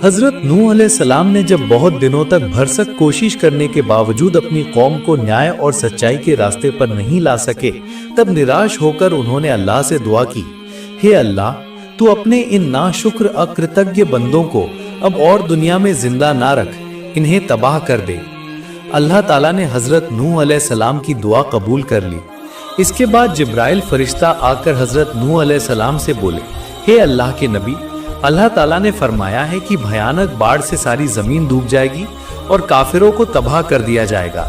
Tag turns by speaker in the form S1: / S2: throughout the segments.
S1: हजरत नूह अलैहिस्सलाम ने जब बहुत दिनों तक भरसक कोशिश करने के बावजूद अपनी कौम को न्याय और सच्चाई के रास्ते पर नहीं ला सके, तब निराश होकर उन्होंने अल्लाह से दुआ की, हे अल्लाह, तू अपने इन नाशुक्र अकृतज्ञ बंदों को अब और दुनिया में जिंदा ना रख, इन्हें तबाह कर दे। अल्लाह ताला ने हजरत नूह अलैहिस्सलाम की दुआ कबूल कर ली। इसके बाद जिब्राइल फरिश्ता आकर हजरत नूह अलैहिस्सलाम से बोले, हे अल्लाह के नबी, अल्लाह ताला ने फरमाया है कि भयानक बाढ़ से सारी जमीन डूब जाएगी और काफिरों को तबाह कर दिया जाएगा।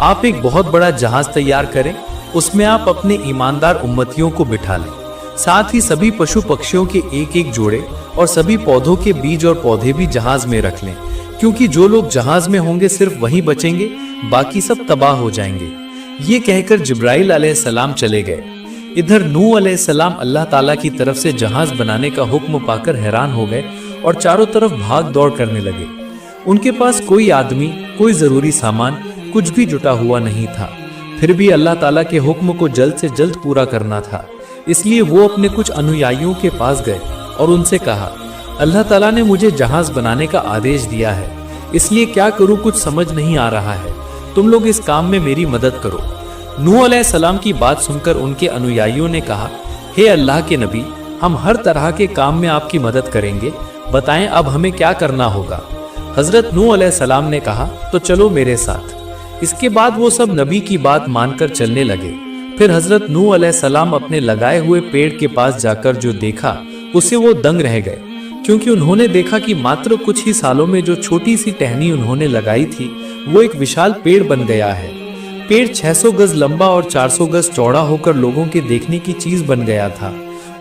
S1: आप एक बहुत बड़ा जहाज तैयार करें, उसमें आप अपने ईमानदार उम्मतियों को बिठा लें, साथ ही सभी पशु पक्षियों के एक एक जोड़े और सभी पौधों के बीज और पौधे भी जहाज में रख लें, क्योंकि जो लोग जहाज में होंगे सिर्फ वही बचेंगे, बाकी सब तबाह हो जाएंगे। ये कहकर जिब्राइल अलैहिस्सलाम चले गए। इधर नूह अलैहिस्सलाम अल्लाह ताला की तरफ से जहाज बनाने का हुक्म पाकर हैरान हो गए और चारों तरफ भाग दौड़ करने लगे। उनके पास कोई आदमी, कोई जरूरी सामान, कुछ भी जुटा हुआ नहीं था। फिर भी अल्लाह ताला के हुक्म को जल्द से जल्द पूरा करना था, इसलिए वो अपने कुछ अनुयायियों के पास गए और उनसे कहा, अल्लाह ताला ने मुझे जहाज बनाने का आदेश दिया है, इसलिए क्या करूं कुछ समझ नहीं आ रहा है, तुम लोग इस काम में मेरी मदद करो। नूह अलैहिस्सलाम की बात सुनकर उनके अनुयायियों ने कहा, हे अल्लाह के नबी, हम हर तरह के काम में आपकी मदद करेंगे, बताएं अब हमें क्या करना होगा। हजरत नूह अलैहिस्सलाम ने कहा, तो चलो मेरे साथ। इसके बाद वो सब नबी की बात मानकर चलने लगे। फिर हजरत नूह अलैहिस्सलाम अपने लगाए हुए पेड़ के पास जाकर जो देखा उसे वो दंग रह गए, क्योंकि उन्होंने देखा कि मात्र कुछ ही सालों में जो छोटी सी टहनी उन्होंने लगाई थी वो एक विशाल पेड़ बन गया है। पेड़ 600 गज लंबा और 400 गज चौड़ा होकर लोगों के देखने की चीज बन गया था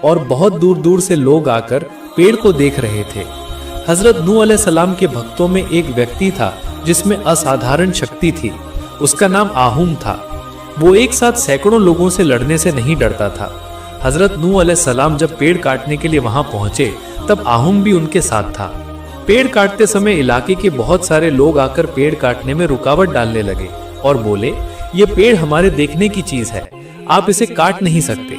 S1: और बहुत दूर दूर से लोग आकर पेड़ को देख रहे थे। हजरत नूह अलैहिस्सलाम के भक्तों में एक व्यक्ति था जिसमें असाधारण शक्ति थी। उसका नाम आहूम था। वो एक साथ सैकड़ों लोगों से लड़ने से नहीं डरता था। हजरत नूह अलैहिस्सलाम जब पेड़ काटने के लिए वहां पहुंचे तब आहूम भी उनके साथ था। पेड़ काटते समय इलाके के बहुत सारे लोग आकर पेड़ काटने में रुकावट डालने लगे और बोले, ये पेड़ हमारे देखने की चीज है, आप इसे काट नहीं सकते।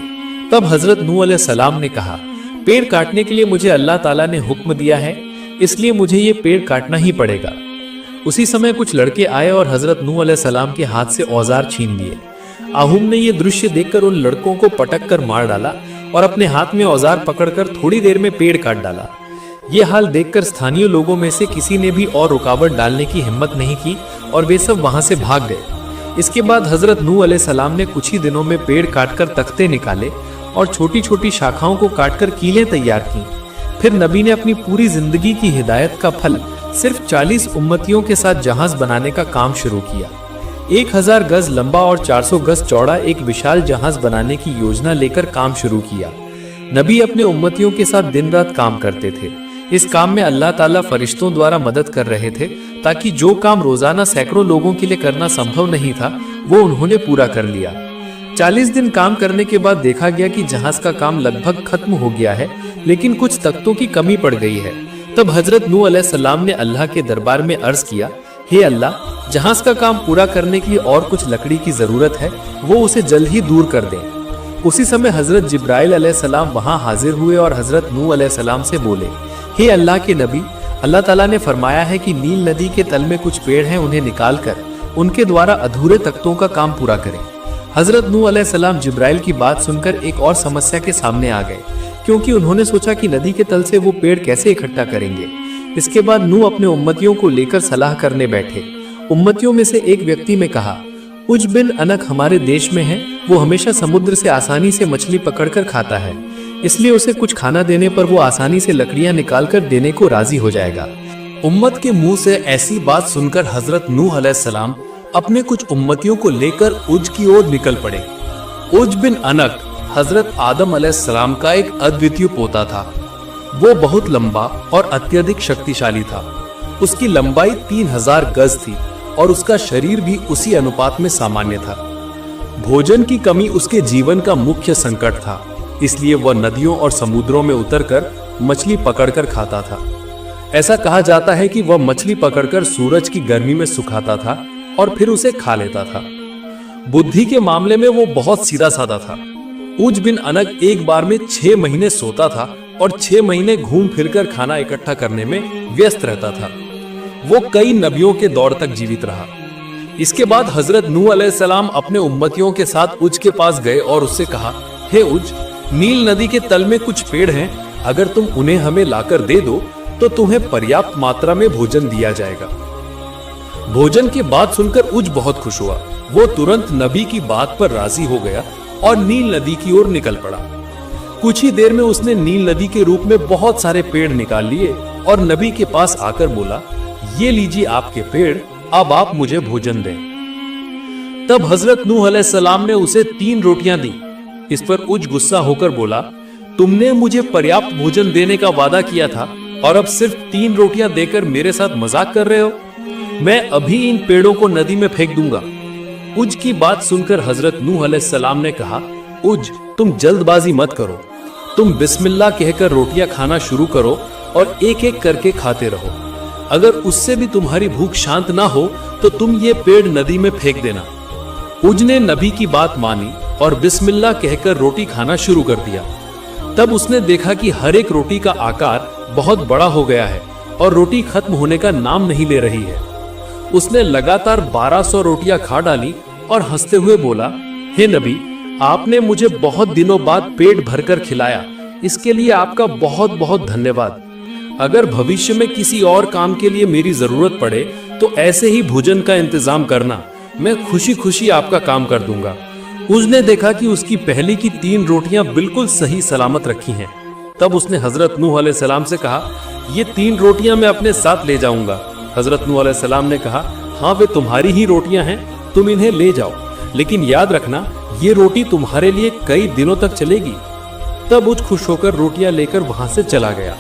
S1: तब हजरत नूह अलैहिस्सलाम ने कहा, पेड़ काटने के लिए मुझे अल्लाह ताला ने हुक्म दिया है, इसलिए मुझे ये पेड़ काटना ही पड़ेगा। उसी समय कुछ लड़के आए और हजरत नूह अलैहिस्सलाम के हाथ से औजार छीन लिए। आहूम ने यह दृश्य देखकर उन लड़कों को पटक कर मार डाला और अपने हाथ में औजार पकड़कर थोड़ी देर में पेड़ काट डाला। ये हाल देखकर स्थानीय लोगों में से किसी ने भी और रुकावट डालने की हिम्मत नहीं की और वे सब वहां से भाग गए। इसके बाद हजरत नूह अलैहिस्सलाम ने कुछ ही दिनों में पेड़ काटकर तख्ते निकाले और छोटी छोटी शाखाओं को काटकर कीलें तैयार की। फिर नबी ने अपनी पूरी जिंदगी की हिदायत का फल सिर्फ 40 उम्मतियों के साथ जहाज बनाने का काम शुरू किया। 1000 गज लंबा और 400 गज चौड़ा एक विशाल जहाज बनाने की योजना लेकर काम शुरू किया। नबी अपने उम्मतियों के साथ दिन रात काम करते थे। इस काम में अल्लाह ताला फरिश्तों द्वारा मदद कर रहे थे, ताकि जो काम रोजाना सैकड़ों लोगों के लिए करना संभव नहीं था वो उन्होंने पूरा कर लिया। 40 दिन काम करने के बाद देखा गया कि जहाज का काम लगभग खत्म हो गया है, लेकिन कुछ तख्तों की कमी पड़ गई है। तब हजरत नूह अलैहिस्सलाम ने अल्लाह के दरबार में अर्ज किया, हे अल्लाह, जहाज का काम पूरा करने के लिए और कुछ लकड़ी की जरूरत है, वो उसे जल्द ही दूर कर दें। उसी समय हजरत जिब्राइल अलैहिस्सलाम वहां हाजिर हुए और हजरत नूह अलैहिस्सलाम से बोले, हे अल्लाह के नबी, अल्लाह ताला ने फरमाया है कि नील नदी के तल में कुछ पेड़ हैं, उन्हें निकालकर उनके द्वारा अधूरे तख्तों का काम पूरा करें। हजरत नूह अलैहिस्सलाम जिब्राइल की बात सुनकर एक और समस्या के सामने आ गए, क्योंकि उन्होंने सोचा कि नदी के तल से वो पेड़ कैसे इकट्ठा करेंगे। इसके बाद नूह अपने उम्मतियों को लेकर सलाह करने बैठे। उम्मतियों में से एक व्यक्ति ने कहा, उज बिन अनक हमारे देश में है, वो हमेशा समुद्र से आसानी से मछली पकड़कर खाता है, इसलिए उसे कुछ खाना देने पर वो आसानी से लकड़ियां निकालकर देने को राजी हो जाएगा। उम्मत के मुंह से ऐसी बात सुनकर हजरत नूह अलैहिस्सलाम अपने कुछ उम्मतियों को लेकर उज की ओर निकल पड़े। उज बिन अनक हजरत आदम अलैहिस्सलाम का एक अद्वितीय पोता था। वो बहुत लंबा और अत्यधिक शक्तिशाली था। उसकी लंबाई 3000 गज थी और उसका शरीर भी उसी अनुपात में सामान्य था। भोजन की कमी उसके जीवन का मुख्य संकट था, इसलिए वह नदियों और समुद्रों में उतरकर मछली पकड़कर खाता था। ऐसा कहा जाता है कि वह मछली पकड़कर सूरज की गर्मी में सुखाता था और फिर उसे खा लेता था। बुद्धि के मामले में वो बहुत सीधा साधा था। उज बिन अनक एक बार में 6 महीने सोता था
S2: और 6 महीने घूम फिरकर खाना इकट्ठा करने में व्यस्त रहता था। वो कई नबियों के दौर तक जीवित रहा। इसके बाद हजरत नूह अलैहिस्सलाम अपने उम्मतियों के साथ उज के पास गए और उससे कहा, हे उज, नील नदी के तल में कुछ पेड़ हैं, अगर तुम उन्हें हमें लाकर दे दो तो तुम्हें पर्याप्त मात्रा में भोजन दिया जाएगा। भोजन की बात सुनकर उज बहुत खुश हुआ। वो तुरंत नबी की बात पर राजी हो गया और नील नदी की ओर निकल पड़ा। कुछ ही देर में उसने नील नदी के रूप में बहुत सारे पेड़ निकाल लिए और नबी के पास आकर बोला, ये लीजिए आपके पेड़, अब आप मुझे भोजन दें। तब हजरत नूह अलैहिस्सलाम ने उसे 3 रोटियां दी। इस पर उज गुस्सा होकर बोला, तुमने मुझे पर्याप्त भोजन देने का वादा किया था और अब सिर्फ 3 रोटियां देकर मेरे साथ मजाक कर रहे हो। मैं अभी इन पेड़ों को नदी में फेंक दूंगा। उज की बात सुनकर हजरत नूह अलैहिस्सलाम ने कहा, उज, तुम जल्दबाजी मत करो, तुम बिस्मिल्लाह कहकर रोटियां खाना शुरू करो और एक एक करके खाते रहो। अगर उससे भी तुम्हारी भूख शांत ना हो तो तुम ये पेड़ नदी में फेंक देना। उज ने नबी की बात मानी और बिस्मिल्लाह कहकर रोटी खाना शुरू कर दिया। तब उसने देखा कि हर एक रोटी का आकार बहुत बड़ा हो गया है और रोटी खत्म होने का नाम नहीं ले रही है। उसने लगातार 1200 रोटियां खा डाली और हंसते हुए बोला, हे नबी, आपने मुझे बहुत दिनों बाद पेट भरकर खिलाया, इसके लिए आपका बहुत बहुत धन्यवाद। अगर भविष्य में किसी और काम के लिए मेरी जरूरत पड़े तो ऐसे ही भोजन का इंतजाम करना, मैं खुशी खुशी आपका काम कर दूंगा। उसने देखा कि उसकी पहली की 3 रोटियां बिल्कुल सही सलामत रखी हैं। तब उसने हजरत नूह अलैहिस्सलाम से कहा, ये 3 रोटियां मैं अपने साथ ले जाऊंगा। हजरत नूह अलैहिस्सलाम ने कहा, हाँ, वे तुम्हारी ही रोटियां हैं, तुम इन्हें ले जाओ, लेकिन याद रखना ये रोटी तुम्हारे लिए कई दिनों तक चलेगी। तब उज खुश होकर रोटियां लेकर वहां से चला गया।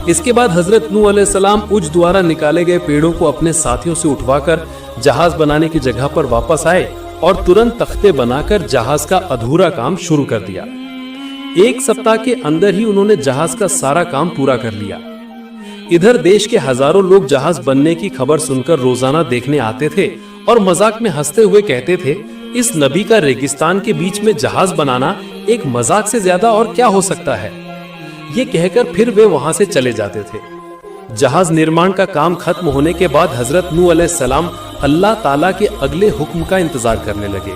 S2: इसके बाद हजरत नूह अलैहिस्सलाम उज द्वारा निकाले गए पेड़ों को अपने साथियों से उठवाकर जहाज बनाने की जगह पर वापस आए और तुरंत तख्ते बनाकर जहाज का अधूरा काम शुरू कर दिया। 1 सप्ताह के अंदर ही उन्होंने जहाज का सारा काम पूरा कर लिया। इधर देश के हजारों लोग जहाज बनने की खबर सुनकर रोजाना देखने आते थे और मजाक में हंसते हुए कहते थे, इस नबी का रेगिस्तान के बीच में जहाज बनाना एक मजाक से ज्यादा और क्या हो सकता है। ये कहकर फिर वे वहां से चले जाते थे। जहाज निर्माण का काम खत्म होने के बाद हजरत नूह अलैहिस्सलाम अल्लाह ताला के अगले हुक्म का इंतजार करने लगे।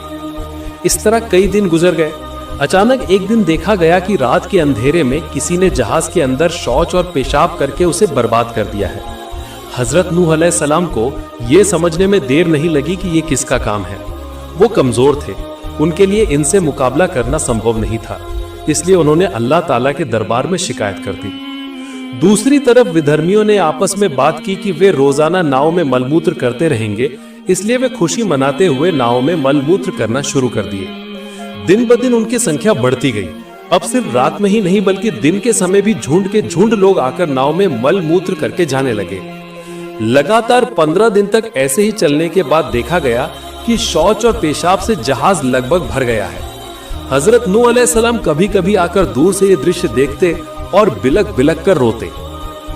S2: इस तरह कई दिन गुजर गए। अचानक एक दिन देखा गया कि रात के अंधेरे में किसी ने जहाज के अंदर शौच और पेशाब करके उसे बर्बाद कर दिया है। हजरत नूह अलैहिस्सलाम को यह समझने में देर नहीं लगी कि ये किसका काम है। वो कमजोर थे, उनके लिए इनसे मुकाबला करना संभव नहीं था, इसलिए उन्होंने अल्लाह ताला के दरबार में शिकायत कर दी। दूसरी तरफ विधर्मियों ने आपस में बात की कि वे रोजाना नाव में मलमूत्र करते रहेंगे, इसलिए वे खुशी मनाते हुए नाव में मलमूत्र करना शुरू कर दिए। दिन ब दिन उनकी संख्या बढ़ती गई। अब सिर्फ रात में ही नहीं बल्कि दिन के समय भी झुंड के झुंड लोग आकर नाव में मलमूत्र करके जाने लगे। लगातार 15 दिन तक ऐसे ही चलने के बाद देखा गया कि शौच और पेशाब से जहाज लगभग भर गया है। हजरत नूह अलैहिस्सलाम कभी कभी आकर दूर से ये दृश्य देखते और बिलक बिलक कर रोते।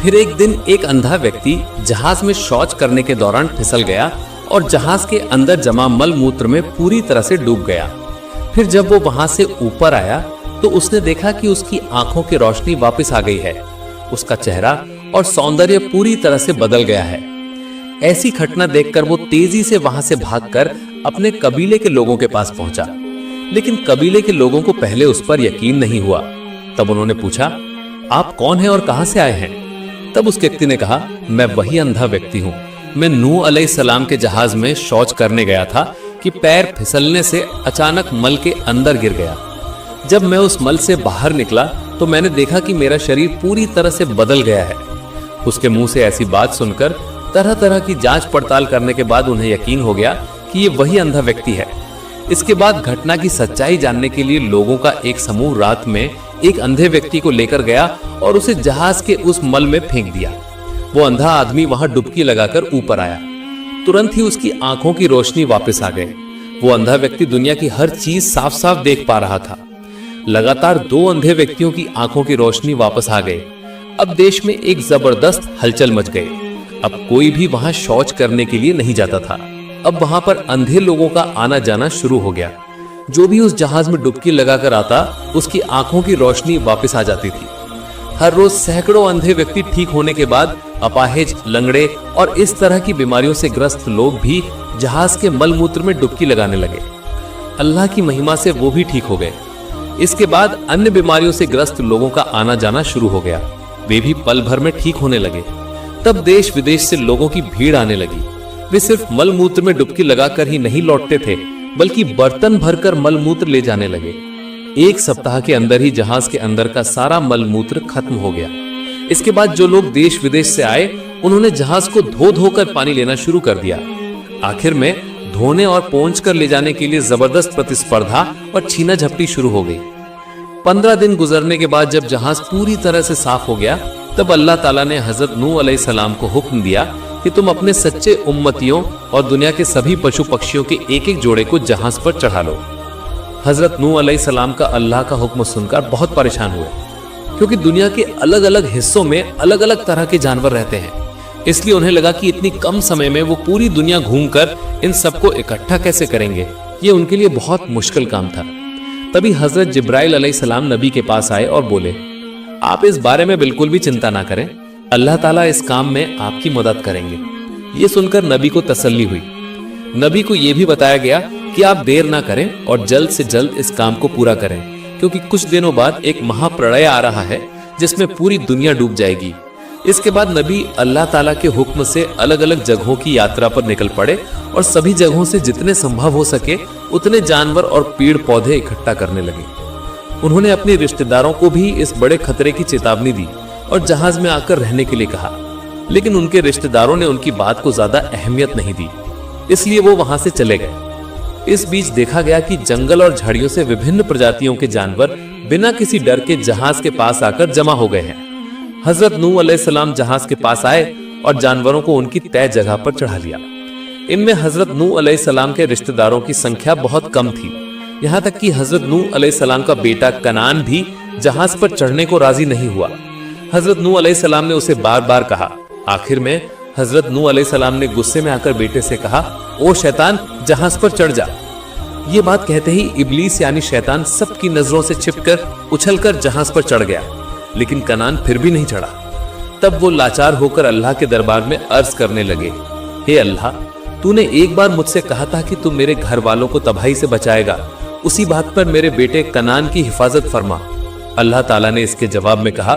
S3: फिर एक दिन एक अंधा व्यक्ति जहाज में शौच करने के दौरान फिसल गया और जहाज के अंदर जमा मल मूत्र में पूरी तरह से डूब गया। फिर जब वो वहां से ऊपर आया तो उसने देखा कि उसकी आंखों की रोशनी वापस आ गई है। उसका चेहरा और सौंदर्य पूरी तरह से बदल गया है। ऐसी घटना देखकर वो तेजी से वहां से भागकर अपने कबीले के लोगों के पास पहुंचा, लेकिन कबीले के लोगों को पहले उस पर यकीन नहीं हुआ। तब उन्होंने पूछा, आप कौन हैं और कहां से आए हैं? तब उस व्यक्ति ने कहा, मैं वही अंधा व्यक्ति हूं। मैं नूह अलैहिस्सलाम के जहाज में शौच करने गया था कि पैर फिसलने से अचानक मल के अंदर गिर गया। जब मैं उस मल से बाहर निकला तो मैंने देखा कि मेरा शरीर पूरी तरह से बदल गया है। उसके मुंह से ऐसी बात सुनकर तरह तरह की जांच पड़ताल करने के बाद उन्हें यकीन हो गया कि ये वही अंधा व्यक्ति है। इसके बाद घटना की सच्चाई जानने के लिए लोगों का एक समूह रात में एक अंधे व्यक्ति को लेकर गया और उसे जहाज के उस मल में फेंक दिया। वो अंधा आदमी वहां डुबकी लगाकर ऊपर आया। तुरंत ही उसकी आंखों की रोशनी वापस आ गई। वो अंधा व्यक्ति दुनिया की हर चीज साफ साफ देख पा रहा था। लगातार 2 अंधे व्यक्तियों की आंखों की रोशनी वापस आ गई। अब देश में एक जबरदस्त हलचल मच गई। अब कोई भी वहां शौच करने के लिए नहीं जाता था। अब वहां पर अंधे लोगों का आना जाना शुरू हो गया। जो भी उस जहाज में डुबकी लगाकर आता उसकी आंखों की रोशनी वापस आ जाती थी। हर रोज सैकड़ों अंधे व्यक्ति ठीक होने के बाद अपाहिज, लंगड़े और इस तरह की बीमारियों से ग्रस्त लोग भी जहाज के मलमूत्र में डुबकी लगाने लगे। अल्लाह की महिमा से वो भी ठीक हो गए। इसके बाद अन्य बीमारियों से ग्रस्त लोगों का आना जाना शुरू हो गया। वे भी पल भर में ठीक होने लगे। तब देश विदेश से लोगों की भीड़ आने लगी। वे सिर्फ मलमूत्र में डुबकी लगाकर ही नहीं लौटते थे, बल्कि बर्तन भरकर मलमूत्र ले जाने लगे। एक सप्ताह के अंदर ही जहाज के अंदर का सारा मलमूत्र खत्म हो गया। इसके बाद जो लोग देश विदेश से आए, उन्होंने जहाज को धो धोकर पानी लेना शुरू कर दिया। आखिर में धोने और पोंछ कर ले जाने के लिए जबरदस्त प्रतिस्पर्धा और छीना झपटी शुरू हो गई। 15 दिन गुजरने के बाद जब जहाज पूरी तरह से साफ हो गया, तब अल्लाह ताला ने हजरत नूह अलैहिस्सलाम को हुक्म दिया कि तुम अपने सच्चे उम्मतियों और दुनिया के सभी पशु पक्षियों के एक एक जोड़े को जहाज पर चढ़ा लो। हजरत नूह अलैहिस्सलाम का अल्लाह का हुक्म सुनकर बहुत परेशान हुए, क्योंकि दुनिया के अलग अलग हिस्सों में अलग अलग तरह के जानवर रहते हैं। इसलिए उन्हें लगा कि इतनी कम समय में वो पूरी दुनिया घूमकर इन सबको इकट्ठा कैसे करेंगे। ये उनके लिए बहुत मुश्किल काम था। तभी हजरत जिब्राइल अलैहिस्सलाम नबी के पास आए और बोले, आप इस बारे में बिल्कुल भी चिंता ना करें, अल्लाह ताला इस काम में आपकी मदद करेंगे। ये सुनकर नबी को तसल्ली हुई। नबी को यह भी बताया गया कि आप देर ना करें और जल्द से जल्द इस काम को पूरा करें, क्योंकि कुछ दिनों बाद एक महाप्रलय आ रहा है जिसमें पूरी दुनिया डूब जाएगी। इसके बाद नबी अल्लाह ताला के हुक्म से अलग अलग जगहों की यात्रा पर निकल पड़े और सभी जगहों से जितने संभव हो सके उतने जानवर और पेड़ पौधे इकट्ठा करने लगे। उन्होंने अपने रिश्तेदारों को भी इस बड़े खतरे की चेतावनी दी और जहाज में आकर रहने के लिए कहा, लेकिन उनके रिश्तेदारों ने उनकी बात को ज्यादा अहमियत नहीं दी, इसलिए वो वहां से चले गए। इस बीच देखा गया कि जंगल और झाड़ियों से विभिन्न प्रजातियों के जानवर बिना किसी डर के जहाज के पास आकर जमा हो गए हैं। हजरत नूह अलैहिस्सलाम जहाज के पास आए और जानवरों को उनकी तय जगह पर चढ़ा लिया। इनमें हजरत नूह अलैहिस्सलाम के रिश्तेदारों की संख्या बहुत कम थी। यहाँ तक कि हजरत नूह अलैहिस्सलाम का बेटा कनान भी जहाज पर चढ़ने को राजी नहीं हुआ। हजरत नूह अलैहिस्सलाम ने उसे बार बार कहा। आखिर में हजरत नूह अलैहिस्सलाम ने गुस्से में आकर बेटे से कहा, ओ शैतान, जहाज पर चढ़ जा। ये बात कहते ही इब्लीस यानी शैतान सबकी नजरों से छिपकर उछलकर जहाज पर चढ़ गया, लेकिन कनान फिर भी नहीं चढ़ा। तब वो लाचार होकर अल्लाह के दरबार में अर्ज करने लगे, हे अल्लाह, तूने एक बार मुझसे कहा था कि तू मेरे घर वालों को तबाही से बचाएगा, उसी बात पर मेरे बेटे कनान की हिफाजत फरमा। अल्लाह ताला ने इसके जवाब में कहा,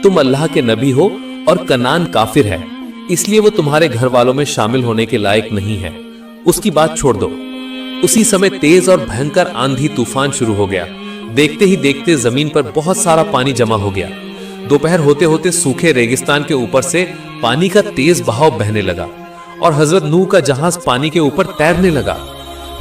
S3: तुम अल्लाह के नबी हो और कनान काफिर है, इसलिए वो तुम्हारे घर वालों में शामिल होने के लायक नहीं है, उसकी बात छोड़ दो। उसी समय तेज और भयंकर आंधी तूफान शुरू हो गया। देखते ही देखते जमीन पर बहुत सारा पानी जमा हो गया। दोपहर होते होते सूखे रेगिस्तान के ऊपर से पानी का तेज बहाव बहने लगा और हजरत नूह का जहाज पानी के ऊपर तैरने लगा।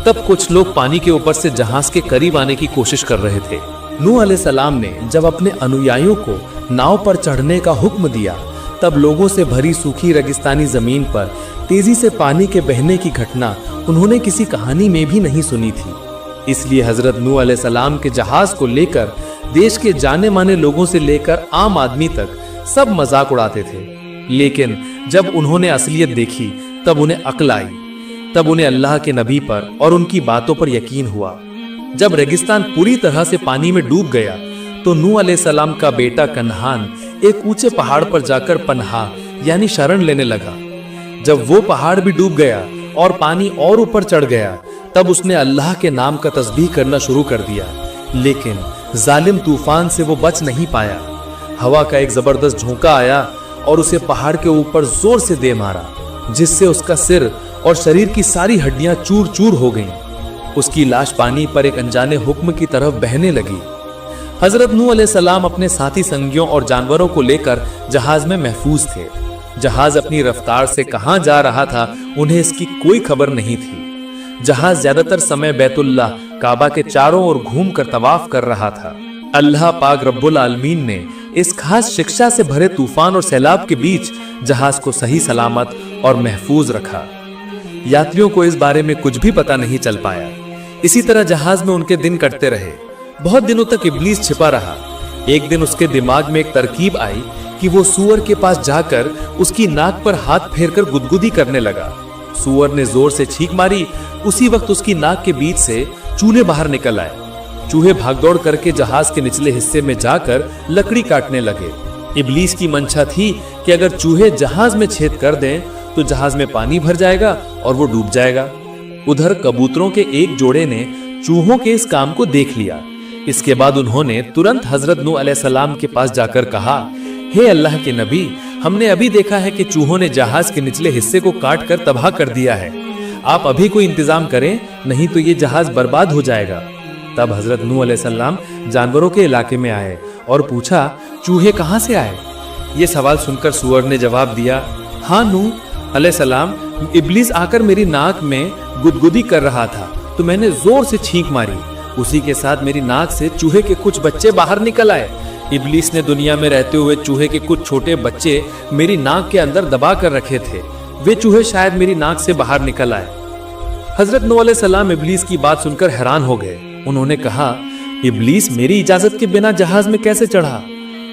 S3: तब कुछ लोग पानी के ऊपर से जहाज के करीब आने की कोशिश कर रहे थे।
S1: नूह अलैहिस्सलाम ने जब अपने अनुयायियों को नाव पर चढ़ने का हुक्म दिया, तब लोगों से भरी सूखी रेगिस्तानी जमीन पर तेजी से पानी के बहने की घटना उन्होंने किसी कहानी में भी नहीं सुनी थी। इसलिए हजरत नूह अलैहिस्सलाम के जहाज को लेकर देश के जाने माने लोगों से लेकर आम आदमी तक सब मजाक उड़ाते थे। लेकिन जब उन्होंने असलियत देखी तब उन्हें अक्ल आई। तब उन्हें अल्लाह के नबी पर और उनकी बातों पर यकीन हुआ। जब रेगिस्तान पूरी तरह से पानी में डूब गया तो नूह अलैहिस्सलाम का बेटा कन्हान एक ऊंचे पहाड़ पर जाकर पनाह यानी शरण लेने लगा। जब वो पहाड़ भी डूब गया और पानी और ऊपर चढ़ गया, तब उसने अल्लाह के नाम का तस्बीह करना शुरू कर दिया, लेकिन जालिम तूफान से वो बच नहीं पाया। हवा का एक जबरदस्त झोंका आया और उसे पहाड़ के ऊपर जोर से दे मारा, जिससे उसका सिर और शरीर की सारी हड्डियां चूर चूर हो गईं। उसकी लाश पानी पर एक अनजाने हुक्म की तरफ बहने लगी। हजरत नूह अलैहिस्सलाम अपने साथी संगियों और जानवरों को लेकर जहाज में महफूज थे। जहाज अपनी रफ्तार से कहां जा रहा था उन्हें इसकी कोई खबर नहीं थी। जहाज ज्यादातर समय बैतुल्लाह काबा के चारों ओर घूमकर तवाफ कर रहा था। अल्लाह पाक रब्बुल आलमीन ने इस खास शिक्षा से भरे तूफान और सैलाब के बीच जहाज को सही सलामत और महफूज रखा। यात्रियों को इस बारे में कुछ भी पता नहीं चल पाया। इसी तरह जहाज में उनके दिन कटते रहे। बहुत दिनों तक इब्लीस छिपा रहा। एक दिन उसके दिमाग में एक तरकीब आई कि वो सूअर के पास जाकर उसकी नाक पर हाथ फेरकर गुदगुदी करने लगा। सूअर ने जोर से छींक मारी। उसी वक्त उसकी नाक के बीच से चूहे बाहर निकल आए। चूहे भागदौड़ करके जहाज के निचले हिस्से में जाकर लकड़ी काटने लगे।
S2: इब्लीस की मंशा थी कि अगर चूहे जहाज में छेद कर दें तो जहाज में पानी भर जाएगा और वो डूब जाएगा। उधर कबूतरों के एक जोड़े ने चूहों के इस काम को देख लिया। इसके बाद उन्होंने तुरंत हजरत नूह अलैहिस्सलाम के पास जाकर कहा, हे अल्लाह के नबी, हमने अभी देखा है कि चूहों ने जहाज के निचले हिस्से को काट कर तबाह कर दिया है। आप अभी कोई इंतजाम करें, नहीं तो ये जहाज बर्बाद हो जाएगा। तब हजरत नूह अलैहिस्सलाम जानवरों के इलाके में आए और पूछा, चूहे कहाँ से आए? ये सवाल सुनकर सूअर ने जवाब दिया, हाँ नूह अलैहिस्सलाम, इब्लीस आकर मेरी नाक में गुदगुदी कर रहा था तो मैंने जोर से छींक मारी। उसी के साथ मेरी नाक से चूहे के कुछ बच्चे बाहर निकल आए। इब्लीस ने दुनिया में रहते हुए चूहे के कुछ छोटे बच्चे मेरी नाक के अंदर दबा कर रखे थे। वे चूहे शायद मेरी नाक से बाहर निकल आए। हजरत नूह अलैहिस्सलाम इब्लीस की बात सुनकर हैरान हो गए। उन्होंने कहा, इब्लीस मेरी इजाजत के बिना जहाज में कैसे चढ़ा?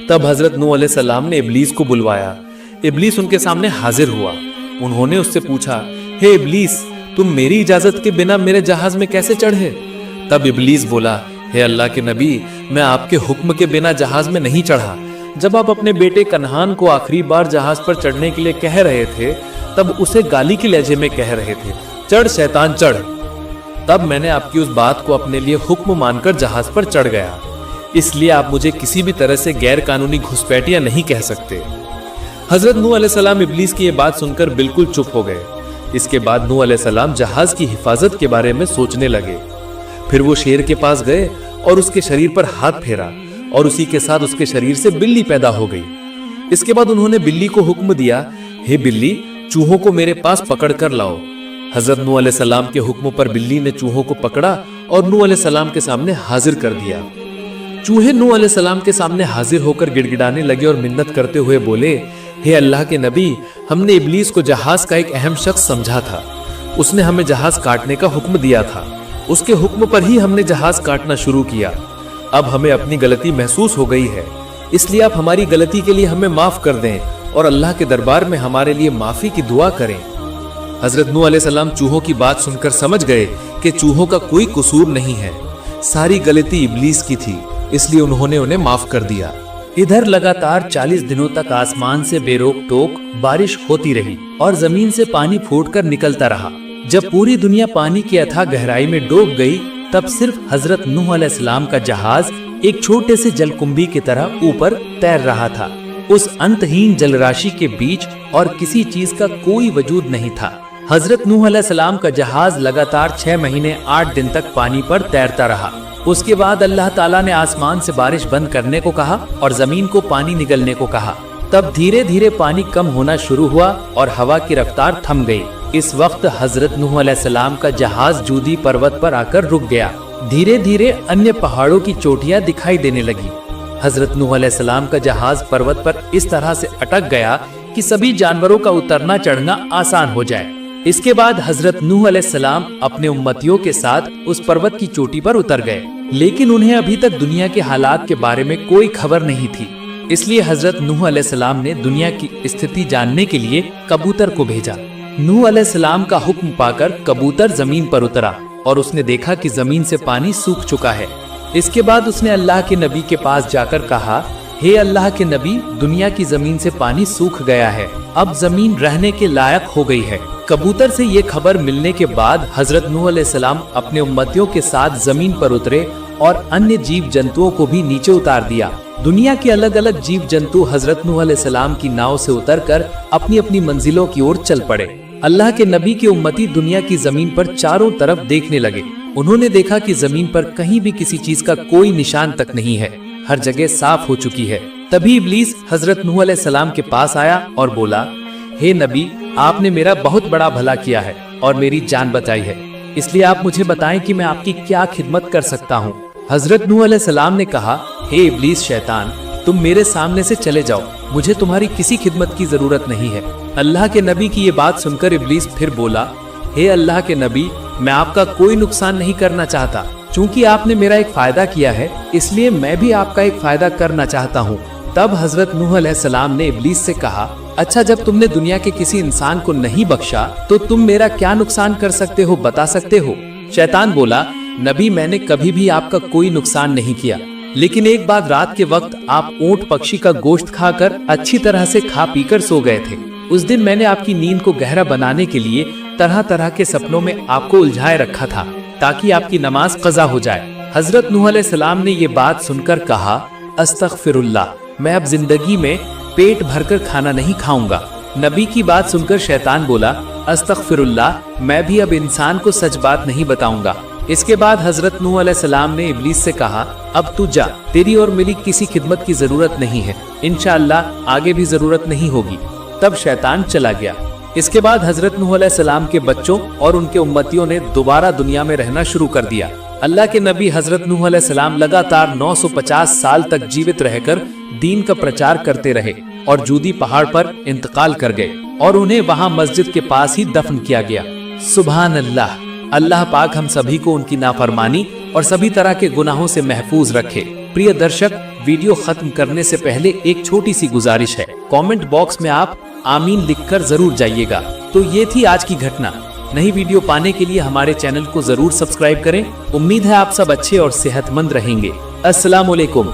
S2: तब हजरत नूह अलैहिस्सलाम ने इब्लीस को बुलवाया। इब्लीस उनके सामने हाजिर हुआ। उन्होंने उससे पूछा, हे इब्लीस, तुम मेरी इजाजत के बिना मेरे जहाज में कैसे चढ़े? तब इब्लीस बोला, हे अल्लाह के नबी, मैं आपके हुक्म के बिना जहाज में नहीं चढ़ा। जब आप अपने बेटे कन्हान को आखिरी बार जहाज पर चढ़ने के लिए कह रहे थे तब उसे गाली के लहजे में कह रहे थे, चढ़ शैतान चढ़। तब मैंने आपकी उस बात को अपने लिए हुक्म मानकर जहाज पर चढ़ गया। इसलिए आप मुझे किसी भी तरह से गैर कानूनी घुसपैठिया नहीं कह सकते। हजरत नूह अलैहिस्सलाम इब्लीस की ये बात सुनकर बिल्कुल चुप हो गए। इसके बाद नूह अलैहिस्सलाम जहाज की हिफाजत के बारे में सोचने लगे। फिर वो शेर के पास गए और उसके शरीर पर हाथ फेरा और उसी के साथ उसके शरीर से बिल्ली पैदा हो गई। इसके बाद उन्होंने बिल्ली को हुक्म दिया, हे बिल्ली, चूहों को मेरे पास पकड़ कर लाओ। हजरत नूह अलैहिस्सलाम के हुक्म पर बिल्ली ने चूहों को पकड़ा और नूह अलैहिस्सलाम के सामने हाजिर कर दिया। चूहे नूह अलैहिस्सलाम के सामने हाजिर होकर गिड़गिड़ाने लगे और मिन्नत करते हुए बोले, हे अल्लाह के नबी, हमने इब्लीस को जहाज का एक अहम शख्स समझा था। उसने हमें जहाज काटने का हुक्म दिया था। उसके हुक्म पर ही हमने जहाज काटना शुरू किया। अब हमें अपनी गलती महसूस हो गई है, इसलिए आप हमारी गलती के लिए हमें माफ कर दें और अल्लाह के दरबार में हमारे लिए माफी की दुआ करें। हजरत नूह अलैहिस्सलाम चूहों की बात सुनकर समझ गए कि चूहों का कोई कसूर नहीं है, सारी गलती इब्लीस की थी, इसलिए उन्होंने उन्हें माफ कर दिया।
S1: इधर लगातार 40 दिनों तक आसमान से बेरोक टोक बारिश होती रही और जमीन से पानी फूटकर निकलता रहा। जब पूरी दुनिया पानी की अथाह गहराई में डूब गई, तब सिर्फ हजरत नूह अलैहिस्सलाम का जहाज एक छोटे से जलकुंभी की तरह ऊपर तैर रहा था। उस अंतहीन जलराशि के बीच और किसी चीज का कोई वजूद नहीं था। हजरत नूह अलैहिस्सलाम का जहाज लगातार 6 महीने 8 दिन तक पानी पर तैरता रहा। उसके बाद अल्लाह ताला ने आसमान से बारिश बंद करने को कहा और जमीन को पानी निगलने को कहा। तब धीरे धीरे पानी कम होना शुरू हुआ और हवा की रफ्तार थम गई। इस वक्त हजरत नूह अलैहिस्सलाम का जहाज जूदी पर्वत पर आकर रुक गया। धीरे धीरे अन्य पहाड़ों की चोटियां दिखाई देने लगी। हजरत नूह अलैहिस्सलाम का जहाज पर्वत पर इस तरह से अटक गया कि सभी जानवरों का उतरना चढ़ना आसान हो जाए। इसके बाद हजरत नूह अलैहिस्सलाम अपने उम्मतियों के साथ उस पर्वत की चोटी पर उतर गए, लेकिन उन्हें अभी तक दुनिया के हालात के बारे में कोई खबर नहीं थी। इसलिए हजरत नूह अलैहिस्सलाम ने दुनिया की स्थिति जानने के लिए कबूतर को भेजा। नूह अलैहिस्सलाम का हुक्म पाकर कबूतर जमीन पर उतरा और उसने देखा कि जमीन से पानी सूख चुका है। इसके बाद उसने अल्लाह के नबी के पास जाकर कहा, हे अल्लाह के नबी, दुनिया की जमीन से पानी सूख गया है, अब जमीन रहने के लायक हो गई है। कबूतर से ये खबर मिलने के बाद हजरत नूह अलैहिस्सलाम अपने उम्मतियों के साथ जमीन पर उतरे और अन्य जीव जंतुओं को भी नीचे उतार दिया। दुनिया के अलग अलग जीव जंतु हजरत नूह अलैहिस्सलाम की नाव से उतरकर अपनी अपनी मंजिलों की ओर चल पड़े। अल्लाह के नबी के उम्मती दुनिया की जमीन पर चारों तरफ देखने लगे। उन्होंने देखा कि जमीन पर कहीं भी किसी चीज का कोई निशान तक नहीं है, हर जगह साफ हो चुकी है। तभी इब्लीस हजरत नूह अलैहिस्सलाम के पास आया और बोला, हे नबी, आपने मेरा बहुत बड़ा भला किया है और मेरी जान बचाई है, इसलिए आप मुझे बताएं कि मैं आपकी क्या खिदमत कर सकता हूँ। हजरत नूह अलैहिस्सलाम ने कहा, हे इब्लीस शैतान, तुम मेरे सामने से चले जाओ, मुझे तुम्हारी किसी खिदमत की जरूरत नहीं है। अल्लाह के नबी की ये बात सुनकर इब्लीस फिर बोला, हे अल्लाह के नबी, मैं आपका कोई नुकसान नहीं करना चाहता। चूंकि आपने मेरा एक फायदा किया है, इसलिए मैं भी आपका एक फायदा करना चाहता हूँ। तब हजरत नूह अलैहिस्सलाम ने इब्लीस से कहा, अच्छा, जब तुमने दुनिया के किसी इंसान को नहीं बख्शा तो तुम मेरा क्या नुकसान कर सकते हो, बता सकते हो? शैतान बोला, नबी, मैंने कभी भी आपका कोई नुकसान नहीं किया।
S3: लेकिन एक बार रात के वक्त आप ऊंट पक्षी का गोश्त खाकर अच्छी तरह से खा पीकर सो गए थे। उस दिन मैंने आपकी नींद को गहरा बनाने के लिए तरह तरह के सपनों में आपको उलझाए रखा था ताकि आपकी नमाज कज़ा हो जाए। हजरत नूह अलैहिस्सलाम ने ये बात सुनकर कहा, अस्तगफिरुल्लाह, मैं अब जिंदगी में पेट भरकर खाना नहीं खाऊंगा। नबी की बात सुनकर शैतान बोला, अस्तगफिरुल्लाह, मैं भी अब इंसान को सच बात नहीं बताऊंगा। इसके बाद हजरत नूह अलैहिस्सलाम ने इब्लीस से कहा, अब तू जा, तेरी और मेरी किसी खिदमत की जरूरत नहीं है, इंशाअल्लाह आगे भी जरूरत नहीं होगी। तब शैतान चला गया। इसके बाद हजरत नूह अलैहिस्सलाम के बच्चों और उनके उम्मतियों ने दोबारा दुनिया में रहना शुरू कर दिया। अल्लाह के नबी हजरत नूह अलैहिस्सलाम लगातार 950 साल तक जीवित रहकर दीन का प्रचार करते रहे और जूदी पहाड़ पर इंतकाल कर गए और उन्हें वहां मस्जिद के पास ही दफन किया गया। सुभान अल्लाह। अल्लाह पाक हम सभी को उनकी नाफरमानी और सभी तरह के गुनाहों से महफूज रखे। प्रिय दर्शक, वीडियो खत्म करने से पहले एक छोटी सी गुजारिश है, कमेंट बॉक्स में आप आमीन लिखकर जरूर जाइएगा। तो ये थी आज की घटना। नई वीडियो पाने के लिए हमारे चैनल को जरूर सब्सक्राइब करें। उम्मीद है आप सब अच्छे और सेहतमंद रहेंगे। अस्सलाम वालेकुम।